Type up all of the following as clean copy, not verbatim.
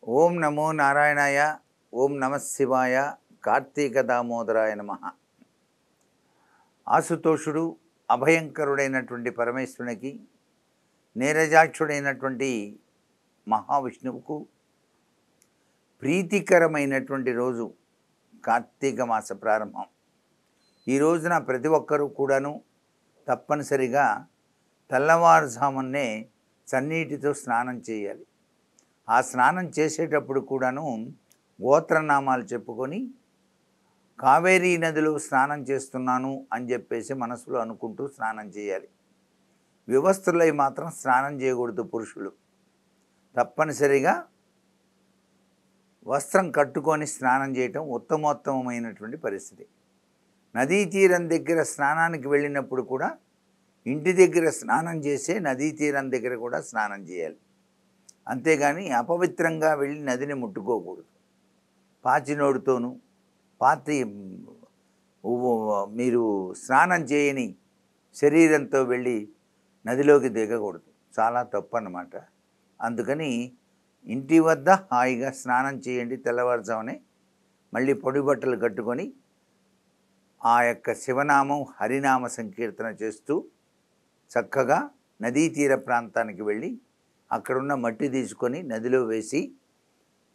ఓం నమో నారాయణాయ. ఓం నమ శివాయ. కార్తీక దామోదరాయ నమ. ఆశుతోషుడు అభయంకరుడైనటువంటి పరమేశ్వరునికి, నీరజాక్షుడైనటువంటి మహావిష్ణువుకు ప్రీతికరమైనటువంటి రోజు కార్తీక మాస ప్రారంభం. ఈ రోజున ప్రతి ఒక్కరూ కూడాను తప్పనిసరిగా తెల్లవారుజామునే చన్నీటితో స్నానం చేయాలి. ఆ స్నానం చేసేటప్పుడు కూడాను గోత్రనామాలు చెప్పుకొని కావేరీ నదిలో స్నానం చేస్తున్నాను అని చెప్పేసి మనసులో అనుకుంటూ స్నానం చేయాలి. వివస్త్రులై మాత్రం స్నానం చేయకూడదు. పురుషులు తప్పనిసరిగా వస్త్రం కట్టుకొని స్నానం చేయటం ఉత్తమోత్తమైనటువంటి పరిస్థితి. నదీ తీరం దగ్గర స్నానానికి వెళ్ళినప్పుడు కూడా ఇంటి దగ్గర స్నానం చేసే నదీ తీరం దగ్గర కూడా స్నానం చేయాలి. అంతేగాని అపవిత్రంగా వెళ్ళి నదిని ముట్టుకోకూడదు. పాచినోడుతోనూ మీరు స్నానం చేయని శరీరంతో వెళ్ళి నదిలోకి దిగకూడదు. చాలా తప్పు అన్నమాట. అందుకని ఇంటి వద్ద హాయిగా స్నానం చేయండి. తెల్లవారుజామునే మళ్ళీ పొడి బట్టలు కట్టుకొని ఆ యొక్క శివనామం హరినామ సంకీర్తన చేస్తూ చక్కగా నదీ తీర ప్రాంతానికి వెళ్ళి అక్కడున్న మట్టి తీసుకొని నదిలో వేసి,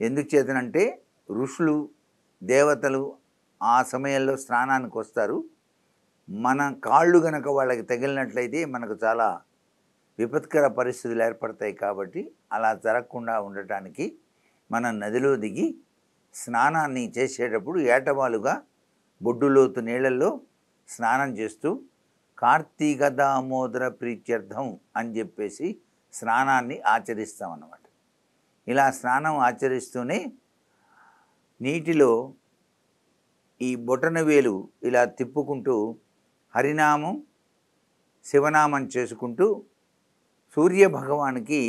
ఎందుకు చేతనంటే ఋషులు దేవతలు ఆ సమయంలో స్నానానికి వస్తారు. మన కాళ్ళు గనక వాళ్ళకి తగిలినట్లయితే మనకు చాలా విపత్కర పరిస్థితులు ఏర్పడతాయి. కాబట్టి అలా జరగకుండా ఉండటానికి మనం నదిలో దిగి స్నానాన్ని చేసేటప్పుడు ఏటవాలుగా బొడ్డులోతు నీళ్ళల్లో స్నానం చేస్తూ కార్తీక దామోదర ప్రీత్యర్థం అని చెప్పేసి స్నానాన్ని ఆచరిస్తామన్నమాట. ఇలా స్నానం ఆచరిస్తూనే నీటిలో ఈ బొటనవేలు ఇలా తిప్పుకుంటూ హరినామం శివనామం చేసుకుంటూ సూర్యభగవానికి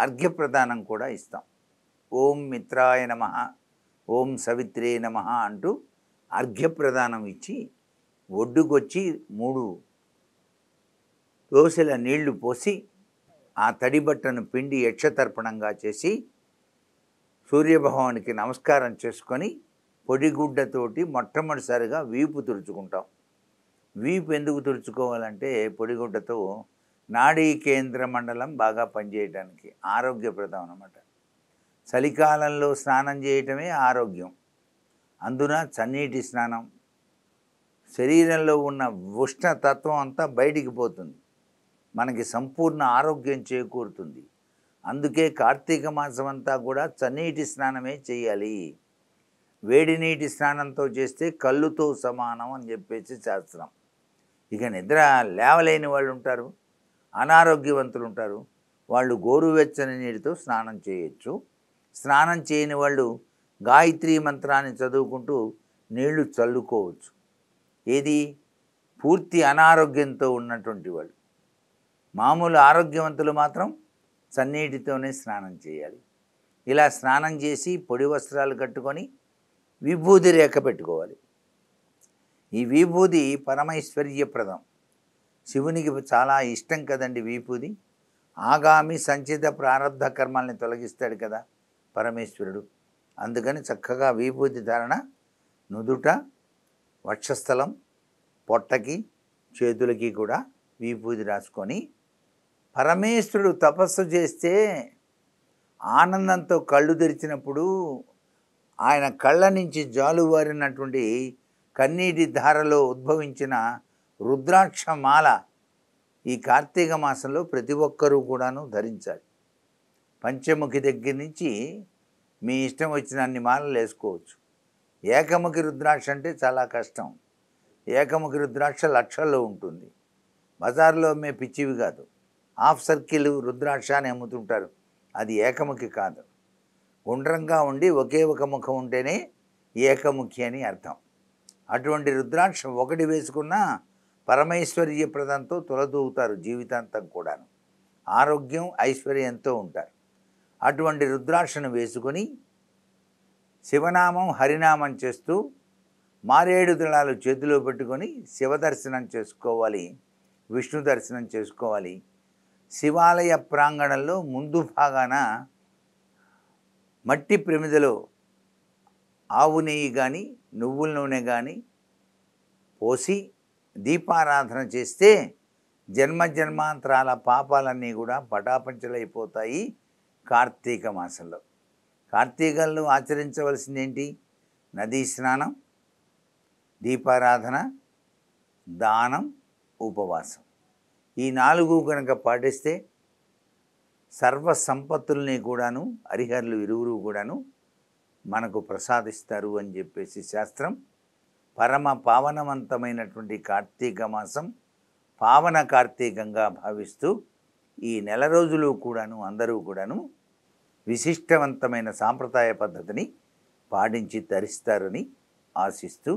అర్ఘ్యప్రదానం కూడా ఇస్తాం. ఓం మిత్రాయ నమః, ఓం సవిత్రే నమః అంటూ అర్ఘ్యప్రదానం ఇచ్చి ఒడ్డుకొచ్చి 3 దోసెల నీళ్లు పోసి ఆ తడి బట్టను పిండి యక్షతర్పణంగా చేసి సూర్యభగవానికి నమస్కారం చేసుకొని పొడిగుడ్డతోటి మొట్టమొదటిసారిగా వీపు తుడుచుకుంటాం. వీపు ఎందుకు తుడుచుకోవాలంటే పొడిగుడ్డతో నాడీ కేంద్ర మండలం బాగా పనిచేయడానికి ఆరోగ్యప్రదం అన్నమాట. చలికాలంలో స్నానం చేయటమే ఆరోగ్యం. అందున చన్నీటి స్నానం శరీరంలో ఉన్న ఉష్ణతత్వం అంతా బయటికి పోతుంది. మనకి సంపూర్ణ ఆరోగ్యం చేకూరుతుంది. అందుకే కార్తీక మాసం అంతా కూడా చన్నీటి స్నానమే చేయాలి. వేడి నీటి స్నానంతో చేస్తే కళ్ళుతో సమానం అని చెప్పేసి శాస్త్రం. ఇక నిద్ర లేవలేని వాళ్ళు ఉంటారు, అనారోగ్యవంతులు ఉంటారు. వాళ్ళు గోరువెచ్చని నీటితో స్నానం చేయొచ్చు. స్నానం చేయని వాళ్ళు గాయత్రీ మంత్రాన్ని చదువుకుంటూ నీళ్లు చల్లుకోవచ్చు. ఏది పూర్తి అనారోగ్యంతో ఉన్నటువంటి వాళ్ళు. మామూలు ఆరోగ్యవంతులు మాత్రం చన్నీటితోనే స్నానం చేయాలి. ఇలా స్నానం చేసి పొడి వస్త్రాలు కట్టుకొని విభూది రేఖ పెట్టుకోవాలి. ఈ విభూది పరమైశ్వర్యప్రదం. శివునికి చాలా ఇష్టం కదండి విభూది. ఆగామి సంచిత ప్రారంధ కర్మల్ని తొలగిస్తాడు కదా పరమేశ్వరుడు. అందుకని చక్కగా విభూతి ధారణ నుదుట, వక్షస్థలం, పొట్టకి, చేతులకి కూడా విభూది రాసుకొని పరమేశ్వరుడు తపస్సు చేస్తే ఆనందంతో కళ్ళు తెరిచినప్పుడు ఆయన కళ్ళ నుంచి జాలువారినటువంటి కన్నీటి ధారలో ఉద్భవించిన రుద్రాక్ష మాల ఈ కార్తీక మాసంలో ప్రతి ఒక్కరూ కూడాను ధరించాలి. పంచముఖి దగ్గర నుంచి మీ ఇష్టం వచ్చిన అన్ని మాలలు వేసుకోవచ్చు. ఏకముఖి రుద్రాక్ష అంటే చాలా కష్టం. ఏకముఖి రుద్రాక్ష లక్షల్లో ఉంటుంది. బజార్లో అమ్మే పిచ్చివి కాదు. హాఫ్ సర్కిల్ రుద్రాక్ష అని అమ్ముతుంటారు. అది ఏకముఖి కాదు. గుండ్రంగా ఉండి ఒకే ఒక ముఖం ఉంటేనే ఏకముఖి అని అర్థం. అటువంటి రుద్రాక్ష ఒకటి వేసుకున్నా పరమైశ్వర్యప్రదంతో తొలదూగుతారు జీవితాంతం కూడాను. ఆరోగ్యం ఐశ్వర్యంతో ఉంటారు. అటువంటి రుద్రాక్షను వేసుకొని శివనామం హరినామం చేస్తూ మారేడు దళాలు చేతిలో పెట్టుకొని శివ దర్శనం చేసుకోవాలి, విష్ణు దర్శనం చేసుకోవాలి. శివాలయ ప్రాంగణంలో ముందు భాగాన మట్టి ప్రమిదలో ఆవు నెయ్యి కానీ నువ్వుల నూనె కానీ పోసి దీపారాధన చేస్తే జన్మ జన్మాంతరాల పాపాలన్నీ కూడా పటాపంచలైపోతాయి కార్తీక మాసంలో. కార్తీకంలో ఆచరించవలసిందేంటి? నదీ స్నానం, దీపారాధన, దానం, ఉపవాసం. ఈ 4 కనుక పాటిస్తే సర్వ సంపత్తుల్ని కూడాను హరిహరులు ఇరువురు కూడాను మనకు ప్రసాదిస్తారు అని చెప్పేసి శాస్త్రం. పరమ పావనవంతమైనటువంటి కార్తీక మాసం పావన కార్తీకంగా భావిస్తూ ఈ నెల రోజులు కూడాను అందరూ కూడాను విశిష్టవంతమైన సాంప్రదాయ పద్ధతిని పాటించి తరిస్తారని ఆశిస్తూ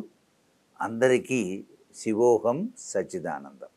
అందరికీ శివోహం సచ్చిదానందం.